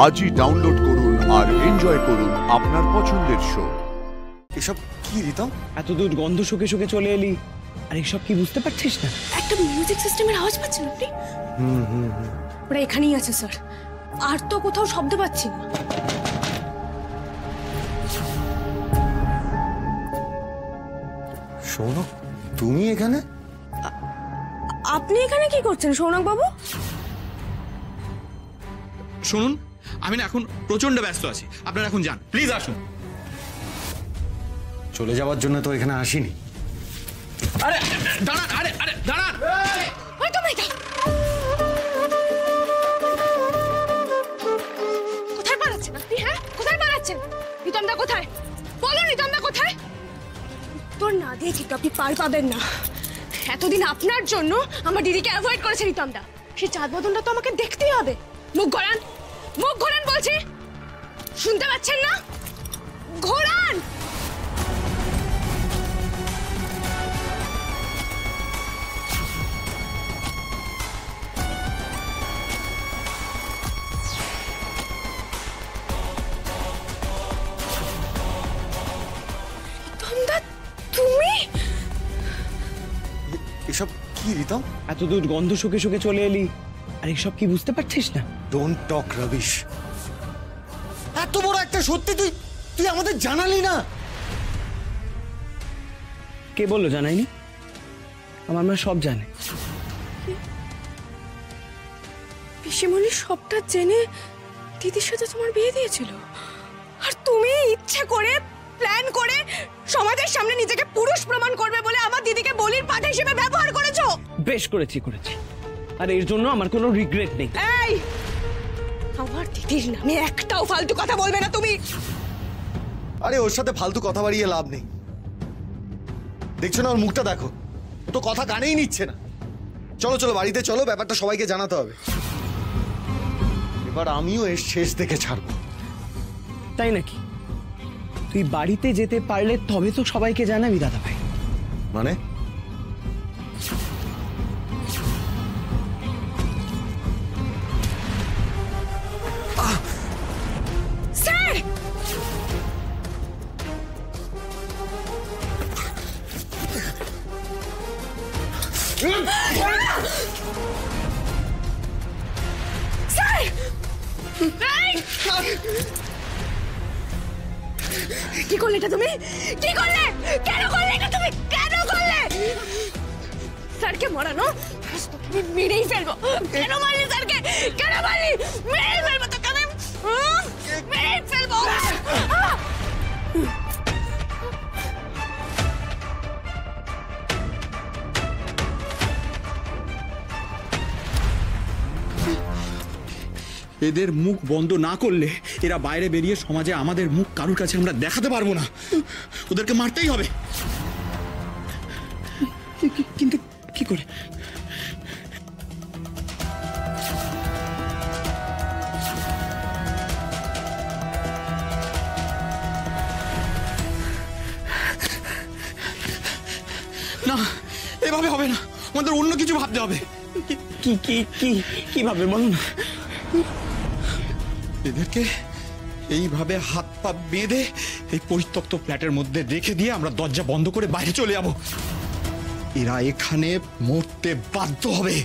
আজই ডাউনলোড করুন আর এনজয় করুন আপনার পছন্দের শো। এসব কি রিতম? এত দূর গন্ধ শুকে শুকে চলে এলি, আর এসব কি বুঝতে পারছিস না? একটা মিউজিক সিস্টেমের আওয়াজ পাচ্ছেন আপনি? ওরা এখানেই আছে স্যার, আর তো কোথাও শব্দ পাচ্ছি না। সৌনক, তুমি এখানে? আপনি এখানে কি করছেন সৌনক বাবু? শুনুন, আমি না এখন প্রচন্ড ব্যস্ত আছি, আপনারা এখন যান, প্লিজ আসুন। চলে যাওয়ার জন্য তো এখানে আসিনি। আরে দাঁড়ান, আরে আরে দাঁড়ান। ওই তো মেয়েটা। কোথায় পালাচ্ছেন আপনি? হ্যাঁ, কোথায় পালাচ্ছেন? রিতমদা কোথায়? বলো রিতমদা কোথায়? তোর না দিয়ে ঠিক আপনি পার পাবেন না। এতদিন আপনার জন্য আমার দিদিকে অ্যাভয়েড করেছে রিতমদা, সেই চাঁদ বদনটা তো আমাকে দেখতেই হবে। মুখ ঘোরান, মুখ ঘোরান বলছি, শুনতে পাচ্ছেন না? ঘোরান। রিতমদা, তুমি? এসব কি রিতম? এত দূর গন্ধ শুকে শুকে চলে এলি, আর এসব কি বুঝতে পারছিস না? Don't talk rubbish. এত বড় একটা সত্যি তুই তুই আমাদের জানালি না? কে বললো জানাইনি? আমার মা সব জানে। পিসিমণি সবটা জেনে দিদির সাথে তোমার বিয়ে দিয়েছিল, আর তুমি ইচ্ছে করে প্ল্যান করে সমাজের সামনে নিজেকে পুরুষ প্রমাণ করবে বলে আমার দিদিকে বলির পাঠা হিসেবে ব্যবহার করেছো। বেশ করেছি, আর এর জন্য আমার কোনো রিগ্রেট নেই। এই, আমার দিদির নামে একটাও ফালতু কথা বলবে না তুমি। আরে ওর সাথে ফালতু কথা বাড়িয়ে লাভ নেই। দেখছো না ওর মুখটা দেখো, ও তো কথা কানেই নিচ্ছে না। চলো চলো বাড়িতে চলো, ব্যাপারটা সবাইকে জানাতে হবে। এবার আমিও এর শেষ দেখে ছাড়বো। তাই নাকি? তুই বাড়িতে যেতে পারলে তবে তো সবাইকে জানাবি দাদা ভাই। মানে? স্যার, স্যার, এই! কি করলে এটা তুমি? কি করলে? কেন করলে এটা তুমি? কেন করলে? স্যারকে মরানো তুমি মেরেই ফেলবো। কেন মারলি স্যারকে? কেন মারলি? মেরেই ফেলবো তোকে আমি, মেরেই ফেলবো। এদের মুখ বন্ধ না করলে এরা বাইরে বেরিয়ে সমাজে আমাদের মুখ কারোর কাছে আমরা দেখাতে পারবো না। ওদেরকে মারতেই হবে। কিন্তু কি করে? না, এভাবে হবে না, আমাদের অন্য কিছু ভাবতে হবে। কি কি কি কিভাবে বলো না? এদেরকে এইভাবে হাত পা বেঁধে এই পরিত্যক্ত ফ্ল্যাটের মধ্যে রেখে দিয়ে আমরা দরজা বন্ধ করে বাইরে চলে যাব। এরা এখানে মরতে বাধ্য হবে।